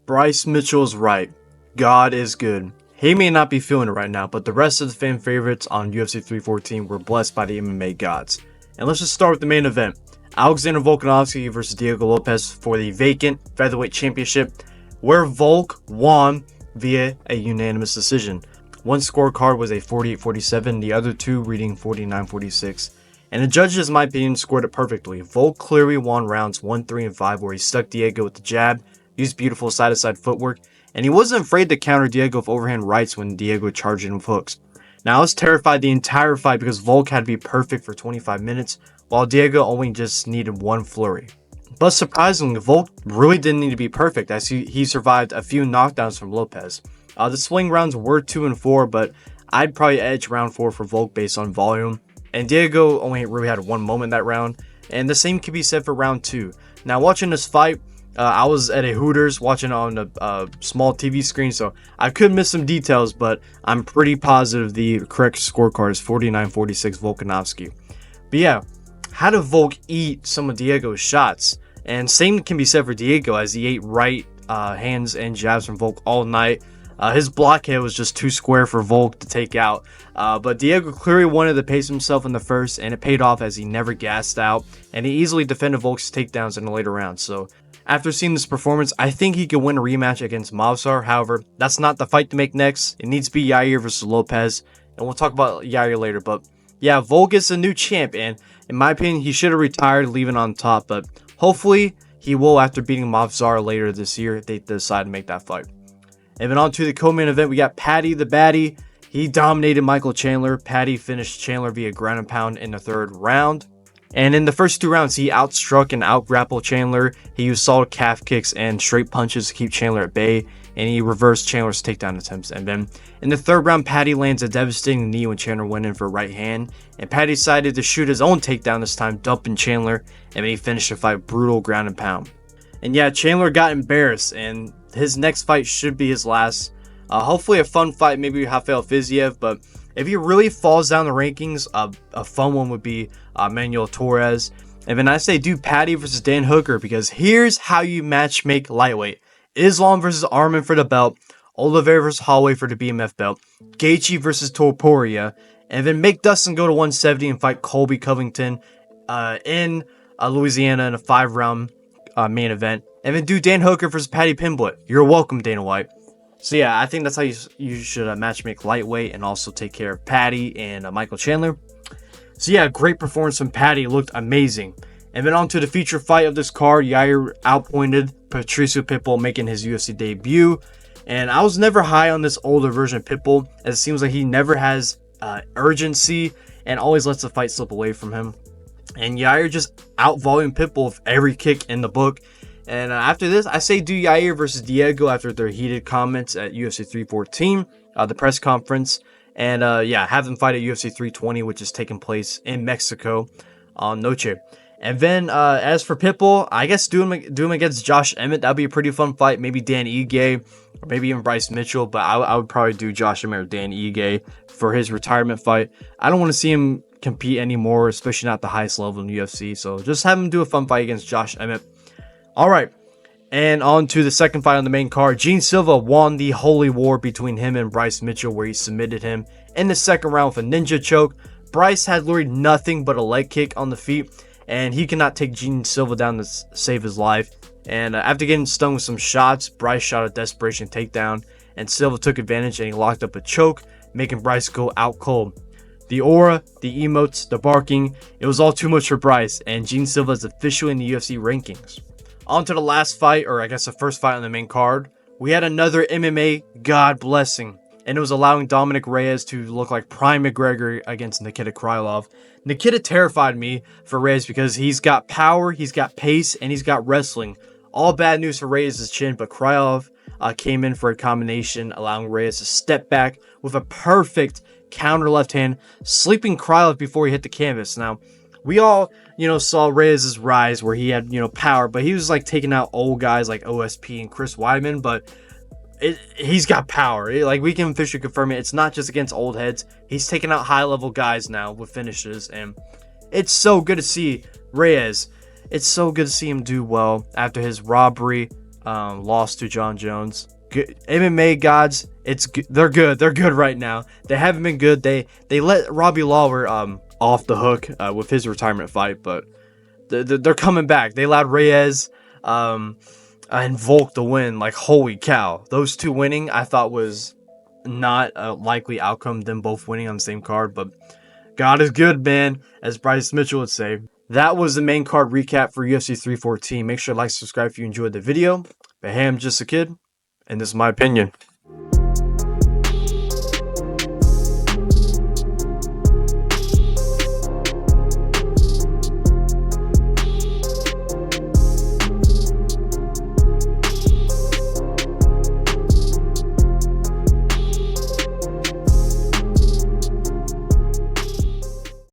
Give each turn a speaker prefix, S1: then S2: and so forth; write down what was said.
S1: Bryce Mitchell is right. God is good. He may not be feeling it right now, but the rest of the fan favorites on UFC 314 were blessed by the MMA gods. And let's just start with the main event. Alexander Volkanovski versus Diego Lopes for the vacant featherweight championship, where Volk won via a unanimous decision. One scorecard was a 48-47, the other two reading 49-46. And the judges, in my opinion, scored it perfectly. Volk clearly won rounds 1, 3, and 5, where he stuck Diego with the jab, used beautiful side-to-side footwork, and he wasn't afraid to counter Diego with overhand rights when Diego charged in with hooks. Now, I was terrified the entire fight because Volk had to be perfect for 25 minutes, while Diego only just needed one flurry. But surprisingly, Volk really didn't need to be perfect, as he survived a few knockdowns from Lopes. The swing rounds were 2 and 4, but I'd probably edge round 4 for Volk based on volume. And Diego only really had one moment that round, and the same can be said for round 2. Now, watching this fight, I was at a Hooters watching on a small TV screen, so I could miss some details, but I'm pretty positive the correct scorecard is 49-46 Volkanovski. But yeah, how did Volk eat some of Diego's shots? And same can be said for Diego, as he ate right hands and jabs from Volk all night. His blockhead was just too square for Volk to take out. But Diego clearly wanted to pace himself in the first, and it paid off as he never gassed out, and he easily defended Volk's takedowns in the later rounds. So after seeing this performance, I think he could win a rematch against Movsar. However, that's not the fight to make next. It needs to be Yair versus Lopes, and we'll talk about Yair later. But yeah, Volk is the new champ, and in my opinion, he should have retired, leaving on top. But hopefully, he will after beating Movsar later this year if they decide to make that fight. And then on to the co-main event, we got Paddy the Baddie. He dominated Michael Chandler. Paddy finished Chandler via ground and pound in the third round. And in the first 2 rounds, he outstruck and outgrappled Chandler. He used solid calf kicks and straight punches to keep Chandler at bay, and he reversed Chandler's takedown attempts. And then in the third round, Paddy lands a devastating knee when Chandler went in for a right hand, and Paddy decided to shoot his own takedown this time, dumping Chandler, and then he finished the fight brutal ground and pound. And yeah, Chandler got embarrassed, and his next fight should be his last. Hopefully a fun fight, maybe Rafael Fiziev, but if he really falls down the rankings, a fun one would be Manuel Torres. And then I say do Paddy versus Dan Hooker, because here's how you matchmake lightweight. Islam versus Arman for the belt, Oliveira versus Holloway for the BMF belt, Gaethje versus Topuria, and then make Dustin go to 170 and fight Colby Covington in Louisiana in a 5-round main event. And then do Dan Hooker versus Paddy Pimblett. You're welcome, Dana White. So yeah, I think that's how you should matchmake lightweight and also take care of Paddy and Michael Chandler. So yeah, great performance from Paddy. Looked amazing. And then on to the feature fight of this card. Yair outpointed Patricio Pitbull, making his UFC debut. And I was never high on this older version of Pitbull, as it seems like he never has urgency and always lets the fight slip away from him. And Yair just out-volumed Pitbull with every kick in the book. And after this, I say do Yair versus Diego after their heated comments at UFC 314, the press conference. And yeah, have them fight at UFC 320, which is taking place in Mexico on Noche. And then as for Pitbull, I guess do him against Josh Emmett. That would be a pretty fun fight. Maybe Dan Ige, or maybe even Bryce Mitchell. But I would probably do Josh Emmett or Dan Ige for his retirement fight. I don't want to see him compete anymore, especially not the highest level in the UFC. So just have him do a fun fight against Josh Emmett. All right, and on to the second fight on the main card. Jean Silva won the holy war between him and Bryce Mitchell, where he submitted him in the second round with a ninja choke. Bryce had literally nothing but a leg kick on the feet, and he cannot take Jean Silva down to save his life. And after getting stung with some shots, Bryce shot a desperation takedown, and Silva took advantage and he locked up a choke, making Bryce go out cold. The aura, the emotes, the barking, it was all too much for Bryce, and Jean Silva is officially in the UFC rankings. On to the last fight, or I guess the first fight on the main card. We had another MMA God blessing, and it was allowing Dominick Reyes to look like prime McGregor against Nikita Krylov. Nikita terrified me for Reyes because he's got power, he's got pace, and he's got wrestling. All bad news for Reyes' chin, but Krylov came in for a combination, allowing Reyes to step back with a perfect counter left hand, sleeping Krylov before he hit the canvas. Now, we all, saw Reyes' rise where he had, power, but he was like taking out old guys like OSP and Chris Weidman, but he's got power. We can officially confirm it. It's not just against old heads. He's taking out high-level guys now with finishes, and it's so good to see Reyes. It's so good to see him do well after his robbery lost to John Jones. Good. MMA gods, they're good. They're good right now. They haven't been good. They let Robbie Lawler off the hook with his retirement fight, but they're coming back. They allowed Reyes and Volk to win. Like, holy cow, those two winning, I thought was not a likely outcome. Them both winning on the same card, but God is good, man, as Bryce Mitchell would say. That was the main card recap for UFC 314. Make sure to like, subscribe if you enjoyed the video. But hey, I'm just a kid, and this is my opinion.